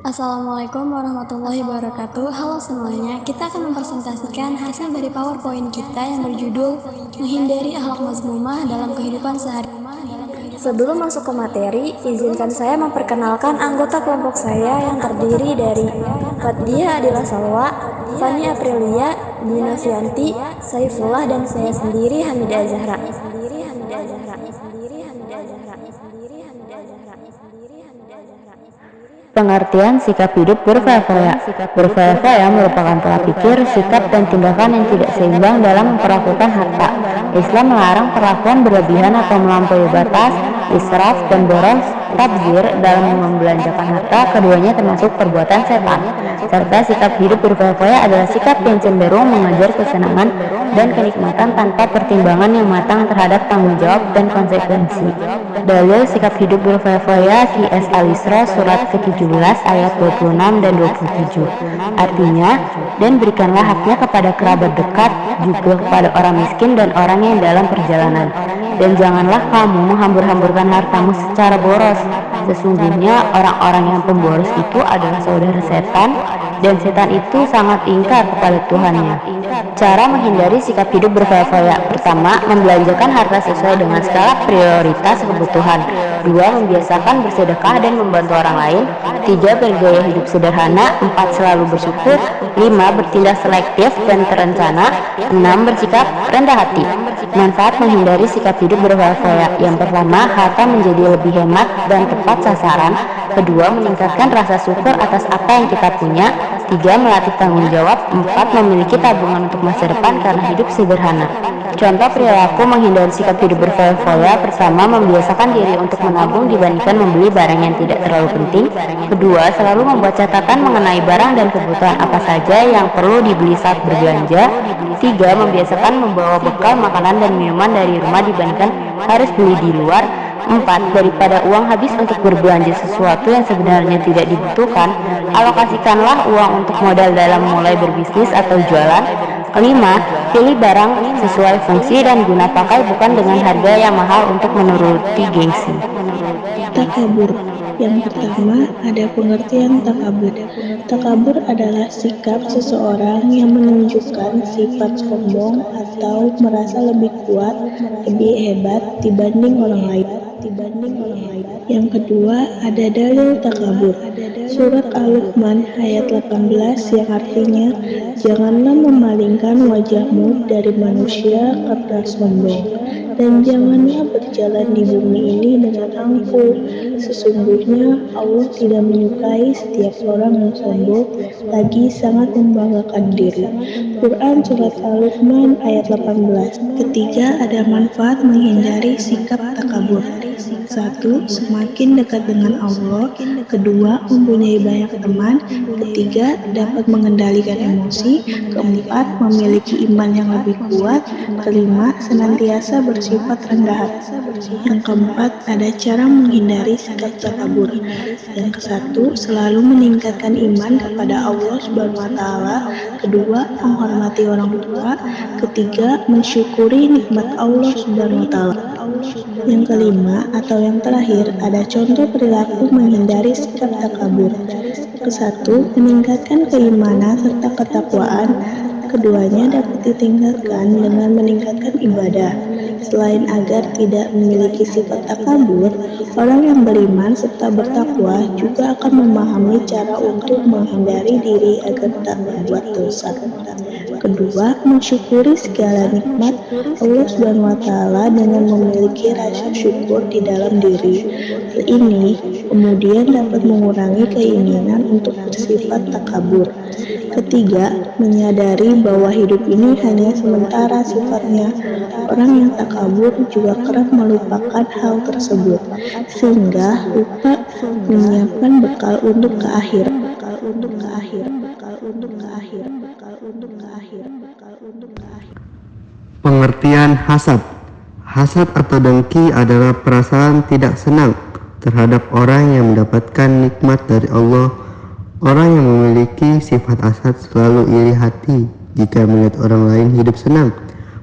Assalamualaikum warahmatullahi wabarakatuh. Halo semuanya, kita akan mempresentasikan hasil dari PowerPoint kita yang berjudul Menghindari Akhlak Mazmumah dalam Kehidupan Sehari-Hari. Sebelum masuk ke materi, izinkan saya memperkenalkan anggota kelompok saya yang terdiri dari Fathia Adila Salwa, Fani Aprilia, Dina Fianti, Saifullah, dan saya sendiri Hamidah Zahra. Pengertian sikap hidup berfoya-foya. Berfoya-foya merupakan pola pikir, sikap, dan tindakan yang tidak seimbang dalam memperlakukan harta. Islam melarang perlakuan berlebihan atau melampaui batas, israf, dan boros, tabzir dalam membelanjakan harta. Keduanya termasuk perbuatan setan. Serta sikap hidup berfoya-foya adalah sikap yang cenderung mengejar kesenangan dan kenikmatan tanpa pertimbangan yang matang terhadap tanggung jawab dan konsekuensi. Dalil sikap hidup berfoya-foya Qiyas Al-Isra surat ke-17 ayat 26 dan 27. Artinya, dan berikanlah haknya kepada kerabat dekat, juga kepada orang miskin dan orang yang dalam perjalanan. Dan janganlah kamu menghambur-hamburkan hartamu secara boros. Sesungguhnya orang-orang yang pemboros itu adalah saudara setan, dan setan itu sangat ingkar kepada Tuhannya. Cara menghindari sikap hidup berfoya-foya. Pertama, membelanjakan harta sesuai dengan skala prioritas kebutuhan. Dua, membiasakan bersedekah dan membantu orang lain. Tiga, bergaya hidup sederhana. Empat, selalu bersyukur. Lima, bertindak selektif dan terencana. Enam, bersikap rendah hati. Manfaat menghindari sikap hidup berfoya-foya. Yang pertama, harta menjadi lebih hemat dan tepat sasaran. Kedua, meningkatkan rasa syukur atas apa yang kita punya. Tiga, melatih tanggung jawab. Empat, memiliki tabungan untuk masa depan karena hidup sederhana. Contoh perilaku menghindari sikap hidup berfoya-foya. Pertama, membiasakan diri untuk menabung dibandingkan membeli barang yang tidak terlalu penting. Kedua, selalu membuat catatan mengenai barang dan kebutuhan apa saja yang perlu dibeli saat berbelanja. Tiga, membiasakan membawa bekal makanan dan minuman dari rumah dibandingkan harus beli di luar. Empat, daripada uang habis untuk berbelanja sesuatu yang sebenarnya tidak dibutuhkan, alokasikanlah uang untuk modal dalam mulai berbisnis atau jualan. Kelima, pilih barang sesuai fungsi dan guna pakai, bukan dengan harga yang mahal untuk menuruti gengsi. Takabur. Yang pertama, ada pengertian takabur. Takabur adalah sikap seseorang yang menunjukkan sifat sombong atau merasa lebih kuat, lebih hebat dibanding orang lain. Yang kedua, ada dalil takabur. Surat Al-Luqman ayat 18 yang artinya, janganlah memalingkan wajahmu dari manusia karena sombong, dan janganlah berjalan di bumi ini dengan angkuh. Sesungguhnya Allah tidak menyukai setiap orang yang sombong, lagi sangat membanggakan diri. Quran Surat Al-Luqman ayat 18. Ketiga, ada manfaat menghindari sikap takabur. Satu, semakin dekat dengan Allah. Kedua, mempunyai banyak teman. Ketiga, dapat mengendalikan emosi. Keempat, memiliki iman yang lebih kuat. Kelima, senantiasa bersifat rendah hati. Yang keempat, ada cara menghindari sikap takabur. Yang kesatu, selalu meningkatkan iman kepada Allah SWT. Kedua, menghormati orang tua. Ketiga, mensyukuri nikmat Allah SWT. Yang kelima atau yang terakhir, ada contoh perilaku menghindari sikap takabur. Kesatu, meningkatkan keimanan serta ketakwaan. Keduanya dapat ditingkatkan dengan meningkatkan ibadah. Selain agar tidak memiliki sifat takabur, orang yang beriman serta bertakwa juga akan memahami cara untuk menghindari diri agar tak berbuat dosa. Kedua, mensyukuri segala nikmat Allah SWT dengan memiliki rasa syukur di dalam diri. Hal ini kemudian dapat mengurangi keinginan untuk bersifat takabur. Ketiga, menyadari bahwa hidup ini hanya sementara sifatnya. Orang yang takabur juga kerap melupakan hal tersebut, sehingga lupa menyiapkan bekal untuk ke akhir. Pengertian hasad. Hasad atau dengki adalah perasaan tidak senang terhadap orang yang mendapatkan nikmat dari Allah. Orang yang memiliki sifat hasad selalu iri hati jika melihat orang lain hidup senang,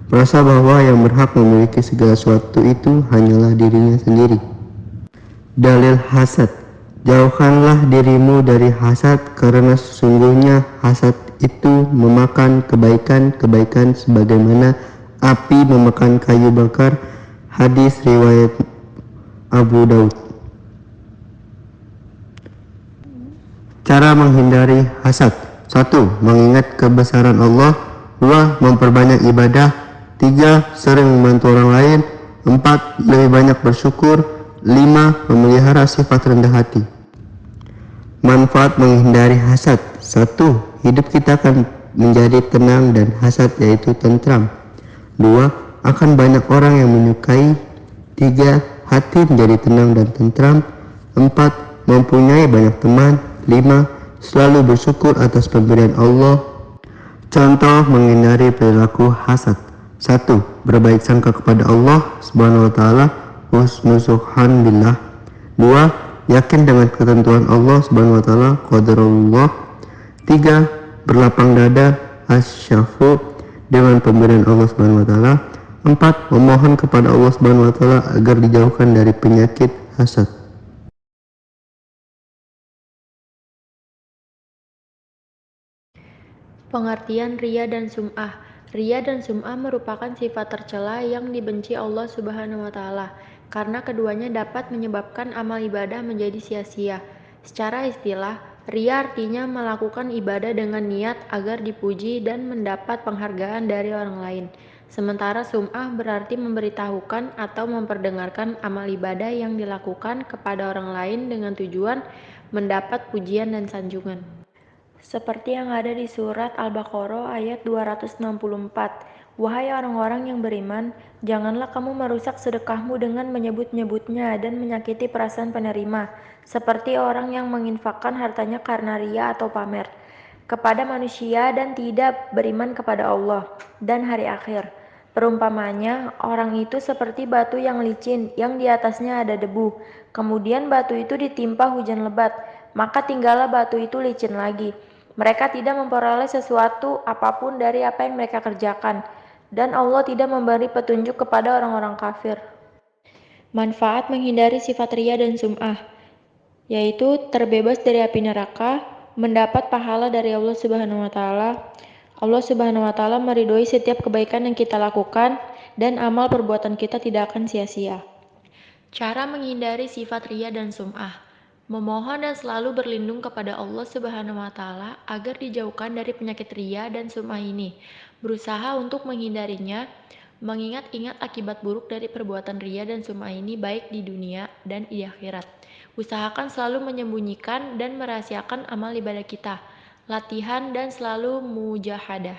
merasa bahwa yang berhak memiliki segala sesuatu itu hanyalah dirinya sendiri. Dalil hasad. Jauhkanlah dirimu dari hasad, karena sesungguhnya hasad itu memakan kebaikan-kebaikan sebagaimana api memakan kayu bakar. Hadis riwayat Abu Daud. Cara menghindari hasad: 1. Mengingat kebesaran Allah. 2. Memperbanyak ibadah. 3. Sering membantu orang lain. 4. Lebih banyak bersyukur. 5. Memelihara sifat rendah hati. Manfaat menghindari hasad: 1. Hidup kita akan menjadi tenang dan hasad yaitu tentram. 2. Akan banyak orang yang menyukai. 3. Hati menjadi tenang dan tentram. 4. Mempunyai banyak teman. 5. Selalu bersyukur atas pemberian Allah. Contoh menghindari perilaku hasad: 1. Berbaik sangka kepada Allah Subhanahu wa taala, husnuzon billah. 2. Yakin dengan ketentuan Allah Subhanahu wa taala, qadarullah. 3. Berlapang dada, asyafu, dengan pemberian Allah Subhanahu wa taala. 4. Memohon kepada Allah Subhanahu wa taala agar dijauhkan dari penyakit hasad. Pengertian riya dan sum'ah. Riya dan sum'ah merupakan sifat tercela yang dibenci Allah Subhanahu wa taala karena keduanya dapat menyebabkan amal ibadah menjadi sia-sia. Secara istilah, riya artinya melakukan ibadah dengan niat agar dipuji dan mendapat penghargaan dari orang lain. Sementara sum'ah berarti memberitahukan atau memperdengarkan amal ibadah yang dilakukan kepada orang lain dengan tujuan mendapat pujian dan sanjungan. Seperti yang ada di surat Al-Baqarah ayat 264. Wahai orang-orang yang beriman, janganlah kamu merusak sedekahmu dengan menyebut-nyebutnya dan menyakiti perasaan penerima, seperti orang yang menginfakkan hartanya karena ria atau pamer kepada manusia dan tidak beriman kepada Allah dan hari akhir. Perumpamanya, orang itu seperti batu yang licin yang di atasnya ada debu. Kemudian batu itu ditimpa hujan lebat, maka tinggallah batu itu licin lagi. Mereka tidak memperoleh sesuatu apapun dari apa yang mereka kerjakan, dan Allah tidak memberi petunjuk kepada orang-orang kafir. Manfaat menghindari sifat riya dan sum'ah, yaitu terbebas dari api neraka, mendapat pahala dari Allah Subhanahu wa taala. Allah Subhanahu wa taala meridhoi setiap kebaikan yang kita lakukan dan amal perbuatan kita tidak akan sia-sia. Cara menghindari sifat riya dan sum'ah: memohon dan selalu berlindung kepada Allah Subhanahu wa taala agar dijauhkan dari penyakit riya dan sum'ah ini. Berusaha untuk menghindarinya, mengingat-ingat akibat buruk dari perbuatan riya dan sum'ah ini baik di dunia dan di akhirat. Usahakan selalu menyembunyikan dan merahasiakan amal ibadah kita. Latihan dan selalu mujahadah.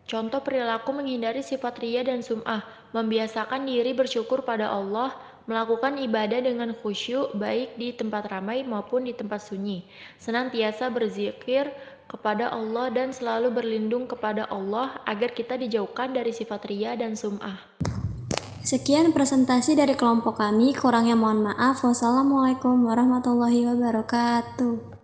Contoh perilaku menghindari sifat riya dan sum'ah: membiasakan diri bersyukur pada Allah, melakukan ibadah dengan khusyuk baik di tempat ramai maupun di tempat sunyi, senantiasa berzikir kepada Allah dan selalu berlindung kepada Allah agar kita dijauhkan dari sifat riya dan sum'ah. Sekian presentasi dari kelompok kami, kurangnya mohon maaf. Wassalamualaikum warahmatullahi wabarakatuh.